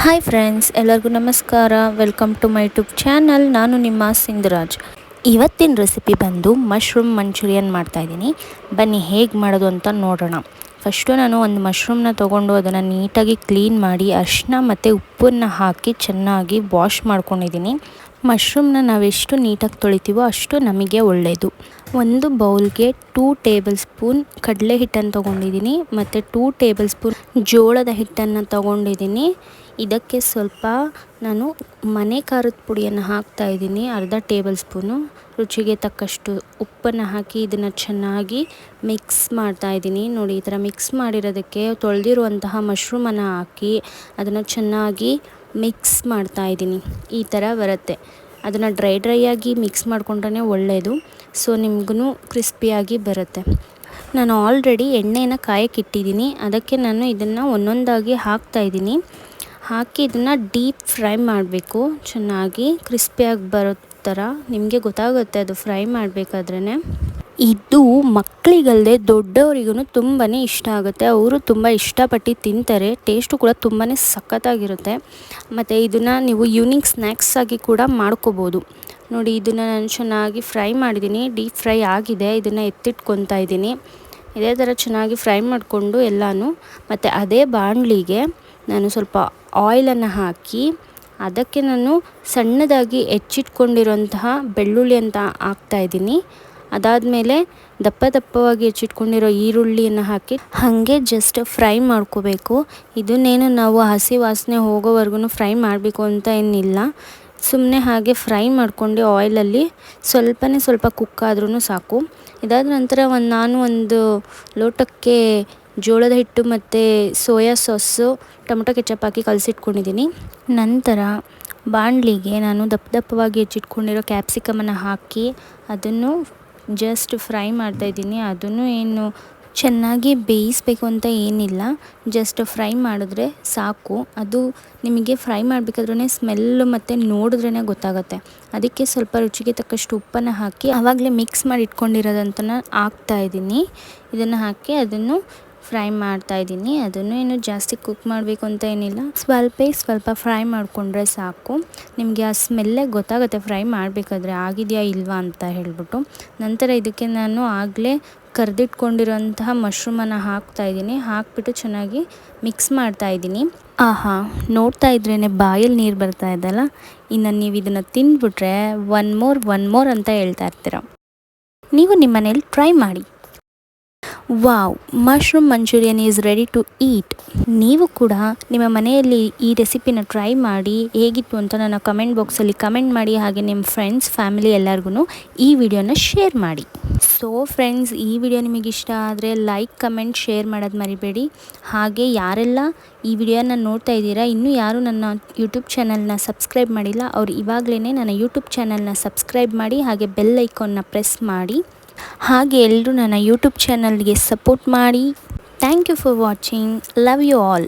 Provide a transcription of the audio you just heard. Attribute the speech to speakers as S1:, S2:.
S1: Hi friends, ಎಲ್ಲರಿಗೂ ನಮಸ್ಕಾರ. Welcome to my YouTube channel. ನಾನು ನಿಮ್ಮ ಸಿಂಧುರಾಜ್. ಇವತ್ತಿನ ರೆಸಿಪಿ ಬಂದು ಮಶ್ರೂಮ್ ಮಂಚೂರಿಯನ್ ಮಾಡ್ತಾಯಿದ್ದೀನಿ. ಬನ್ನಿ ಹೇಗೆ ಮಾಡೋದು ಅಂತ ನೋಡೋಣ. ಫಸ್ಟು ನಾನು ಒಂದು ಮಶ್ರೂಮ್ನ ತೊಗೊಂಡು ಅದನ್ನು ನೀಟಾಗಿ ಕ್ಲೀನ್ ಮಾಡಿ ಅರಿಶಿನ ಮತ್ತು ಉಪ್ಪನ್ನು ಹಾಕಿ ಚೆನ್ನಾಗಿ ವಾಶ್ ಮಾಡ್ಕೊಂಡಿದ್ದೀನಿ. ಮಶ್ರೂಮ್ನ ನಾವೆಷ್ಟು ನೀಟಾಗಿ ತೊಳಿತೀವೋ ಅಷ್ಟು ನಮಗೆ ಒಳ್ಳೆಯದು. ಒಂದು ಬೌಲ್ಗೆ 2 ಟೇಬಲ್ ಸ್ಪೂನ್ ಕಡಲೆ ಹಿಟ್ಟನ್ನು ತೊಗೊಂಡಿದ್ದೀನಿ ಮತ್ತು 2 ಟೇಬಲ್ ಸ್ಪೂನ್ ಜೋಳದ ಹಿಟ್ಟನ್ನು ತೊಗೊಂಡಿದ್ದೀನಿ. ಇದಕ್ಕೆ ಸ್ವಲ್ಪ ನಾನು ಮನೆ ಖಾರದ ಪುಡಿಯನ್ನು ಹಾಕ್ತಾಯಿದ್ದೀನಿ, ಅರ್ಧ ಟೇಬಲ್ ಸ್ಪೂನು. ರುಚಿಗೆ ತಕ್ಕಷ್ಟು ಉಪ್ಪನ್ನು ಹಾಕಿ ಇದನ್ನು ಚೆನ್ನಾಗಿ ಮಿಕ್ಸ್ ಮಾಡ್ತಾಯಿದ್ದೀನಿ. ನೋಡಿ, ಈ ಥರ ಮಿಕ್ಸ್ ಮಾಡಿರೋದಕ್ಕೆ ತೊಳೆದಿರುವಂತಹ ಮಶ್ರೂಮನ್ನು ಹಾಕಿ ಅದನ್ನು ಚೆನ್ನಾಗಿ ಮಿಕ್ಸ್ ಮಾಡ್ತಾಯಿದ್ದೀನಿ. ಈ ಥರ ಬರುತ್ತೆ. ಅದನ್ನು ಡ್ರೈಯಾಗಿ ಮಿಕ್ಸ್ ಮಾಡ್ಕೊಂಡ್ರೆ ಒಳ್ಳೆಯದು. ಸೊ ನಿಮಗೂ ಕ್ರಿಸ್ಪಿಯಾಗಿ ಬರುತ್ತೆ. ನಾನು ಆಲ್ರೆಡಿ ಎಣ್ಣೆನ ಕಾಯಕ್ಕಿಟ್ಟಿದ್ದೀನಿ. ಅದಕ್ಕೆ ನಾನು ಇದನ್ನು ಒಂದೊಂದಾಗಿ ಹಾಕ್ತಾಯಿದ್ದೀನಿ. ಹಾಕಿ ಇದನ್ನು ಡೀಪ್ ಫ್ರೈ ಮಾಡಬೇಕು. ಚೆನ್ನಾಗಿ ಕ್ರಿಸ್ಪಿಯಾಗಿ ಬರೋ ಥರ ನಿಮಗೆ ಗೊತ್ತಾಗುತ್ತೆ ಅದು ಫ್ರೈ ಮಾಡಬೇಕಾದ್ರೇ. ಇದು ಮಕ್ಕಳಿಗಲ್ಲದೆ ದೊಡ್ಡವರಿಗೂ ತುಂಬಾ ಇಷ್ಟ ಆಗುತ್ತೆ. ಅವರು ತುಂಬ ಇಷ್ಟಪಟ್ಟು ತಿಂತಾರೆ. ಟೇಸ್ಟು ಕೂಡ ತುಂಬಾ ಸಖತ್ತಾಗಿರುತ್ತೆ. ಮತ್ತು ಇದನ್ನು ನೀವು ಈವ್ನಿಂಗ್ ಸ್ನ್ಯಾಕ್ಸ್ ಆಗಿ ಕೂಡ ಮಾಡ್ಕೋಬೋದು. ನೋಡಿ, ಇದನ್ನು ನಾನು ಚೆನ್ನಾಗಿ ಫ್ರೈ ಮಾಡಿದ್ದೀನಿ. ಡೀಪ್ ಫ್ರೈ ಆಗಿದೆ. ಇದನ್ನು ಎತ್ತಿಟ್ಕೊತಾ ಇದ್ದೀನಿ. ಇದೇ ಥರ ಚೆನ್ನಾಗಿ ಫ್ರೈ ಮಾಡಿಕೊಂಡು ಎಲ್ಲನೂ. ಮತ್ತು ಅದೇ ಬಾಣಲಿಗೆ ನಾನು ಸ್ವಲ್ಪ ಆಯಿಲನ್ನು ಹಾಕಿ ಅದಕ್ಕೆ ನಾನು ಸಣ್ಣದಾಗಿ ಹೆಚ್ಚಿಟ್ಕೊಂಡಿರೋಂತಹ ಬೆಳ್ಳುಳ್ಳಿ ಅಂತ ಹಾಕ್ತಾಯಿದ್ದೀನಿ. ಅದಾದಮೇಲೆ ದಪ್ಪವಾಗಿ ಹೆಚ್ಚಿಟ್ಕೊಂಡಿರೋ ಈರುಳ್ಳಿಯನ್ನು ಹಾಕಿ ಹಾಗೆ ಜಸ್ಟ್ ಫ್ರೈ ಮಾಡ್ಕೋಬೇಕು. ಇದನ್ನೇನು ನಾವು ಹಸಿ ವಾಸನೆ ಹೋಗೋವರೆಗೂ ಫ್ರೈ ಮಾಡಬೇಕು ಅಂತ ಏನಿಲ್ಲ. ಸುಮ್ಮನೆ ಹಾಗೆ ಫ್ರೈ ಮಾಡ್ಕೊಂಡು ಆಯಿಲಲ್ಲಿ ಸ್ವಲ್ಪ ಕುಕ್ ಆದ್ರೂ ಸಾಕು. ಇದಾದ ನಂತರ ನಾನು ಒಂದು ಲೋಟಕ್ಕೆ ಜೋಳದ ಹಿಟ್ಟು ಮತ್ತು ಸೋಯಾ ಸಾಸು, ಟೊಮೊಟೊ ಕೆಚಪ್ ಹಾಕಿ ಕಲಸಿಟ್ಕೊಂಡಿದ್ದೀನಿ. ನಂತರ ಬಾಣಲಿಗೆ ನಾನು ದಪ್ಪವಾಗಿ ಹೆಚ್ಚಿಟ್ಕೊಂಡಿರೋ ಕ್ಯಾಪ್ಸಿಕಮನ್ನು ಹಾಕಿ ಅದನ್ನು ಜಸ್ಟ್ ಫ್ರೈ ಮಾಡ್ತಾಯಿದ್ದೀನಿ. ಅದನ್ನು ಏನು ಚೆನ್ನಾಗಿ ಬೇಯಿಸಬೇಕು ಅಂತ ಏನಿಲ್ಲ, ಜಸ್ಟ್ ಫ್ರೈ ಮಾಡಿದ್ರೆ ಸಾಕು. ಅದು ನಿಮಗೆ ಫ್ರೈ ಮಾಡಬೇಕಾದ್ರೇ ಸ್ಮೆಲ್ಲು ಮತ್ತು ನೋಡಿದ್ರೇ ಗೊತ್ತಾಗುತ್ತೆ. ಅದಕ್ಕೆ ಸ್ವಲ್ಪ ರುಚಿಗೆ ತಕ್ಕಷ್ಟು ಉಪ್ಪನ್ನು ಹಾಕಿ ಆವಾಗಲೇ ಮಿಕ್ಸ್ ಮಾಡಿ ಇಟ್ಕೊಂಡಿರೋದಂತನ ಹಾಕ್ತಾಯಿದ್ದೀನಿ. ಇದನ್ನು ಹಾಕಿ ಅದನ್ನು ಫ್ರೈ ಮಾಡ್ತಾಯಿದ್ದೀನಿ. ಅದನ್ನು ಏನು ಜಾಸ್ತಿ ಕುಕ್ ಮಾಡಬೇಕು ಅಂತ ಏನಿಲ್ಲ, ಸ್ವಲ್ಪ ಫ್ರೈ ಮಾಡಿಕೊಂಡ್ರೆ ಸಾಕು. ನಿಮಗೆ ಆ ಸ್ಮೆಲ್ಲೇ ಗೊತ್ತಾಗುತ್ತೆ ಫ್ರೈ ಮಾಡಬೇಕಾದ್ರೆ ಆಗಿದೆಯಾ ಇಲ್ವಾ ಅಂತ ಹೇಳ್ಬಿಟ್ಟು. ನಂತರ ಇದಕ್ಕೆ ನಾನು ಆಗಲೇ ಕರೆದಿಟ್ಕೊಂಡಿರೋಂತಹ ಮಶ್ರೂಮನ್ನು ಹಾಕ್ತಾಯಿದ್ದೀನಿ. ಹಾಕ್ಬಿಟ್ಟು ಚೆನ್ನಾಗಿ ಮಿಕ್ಸ್ ಮಾಡ್ತಾಯಿದ್ದೀನಿ. ಆಹಾ, ನೋಡ್ತಾ ಇದ್ರೇ ಬಾಯಲ್ಲಿ ನೀರು ಬರ್ತಾ ಇದ್ದಲ್ಲ. ಇನ್ನು ನೀವು ಇದನ್ನು ತಿಂದ್ಬಿಟ್ರೆ ಒನ್ ಮೋರ್ ಅಂತ ಹೇಳ್ತಾ ಇರ್ತೀರ. ನೀವು ನಿಮ್ಮ ಮನೇಲಿ ಟ್ರೈ ಮಾಡಿ. Wow, mushroom Manchurian is ready to eat. ನೀವು ಕೂಡ ನಿಮ್ಮ ಮನೆಯಲ್ಲಿ ಈ ರೆಸಿಪಿನ ಟ್ರೈ ಮಾಡಿ ಹೇಗಿತ್ತು ಅಂತ ನನ್ನ ಕಮೆಂಟ್ ಬಾಕ್ಸಲ್ಲಿ ಕಮೆಂಟ್ ಮಾಡಿ. ಹಾಗೆ ನಿಮ್ಮ ಫ್ರೆಂಡ್ಸ್, ಫ್ಯಾಮಿಲಿ ಎಲ್ಲರಿಗೂ ಈ ವಿಡಿಯೋನ ಶೇರ್ ಮಾಡಿ. ಸೊ ಫ್ರೆಂಡ್ಸ್, ಈ ವಿಡಿಯೋ ನಿಮಗೆ ಇಷ್ಟ ಆದರೆ ಲೈಕ್, ಕಮೆಂಟ್, ಶೇರ್ ಮಾಡೋದು ಮರಿಬೇಡಿ. ಹಾಗೆ ಯಾರೆಲ್ಲ ಈ ವಿಡಿಯೋನ ನೋಡ್ತಾ ಇದ್ದೀರಾ, ಇನ್ನೂ ಯಾರು ನನ್ನ ಯೂಟ್ಯೂಬ್ ಚಾನಲ್ನ ಸಬ್ಸ್ಕ್ರೈಬ್ ಮಾಡಿಲ್ಲ, ಅವ್ರು ಇವಾಗಲೇ ನನ್ನ ಯೂಟ್ಯೂಬ್ ಚಾನಲ್ನ ಸಬ್ಸ್ಕ್ರೈಬ್ ಮಾಡಿ. ಹಾಗೆ ಬೆಲ್ ಐಕಾನ್ನ ಪ್ರೆಸ್ ಮಾಡಿ. ಹಾಗೆ ಎಲ್ಲರೂ ನನ್ನ ಯೂಟ್ಯೂಬ್ ಚಾನಲ್ಗೆ ಸಪೋರ್ಟ್ ಮಾಡಿ. Thank you for watching. Love you all.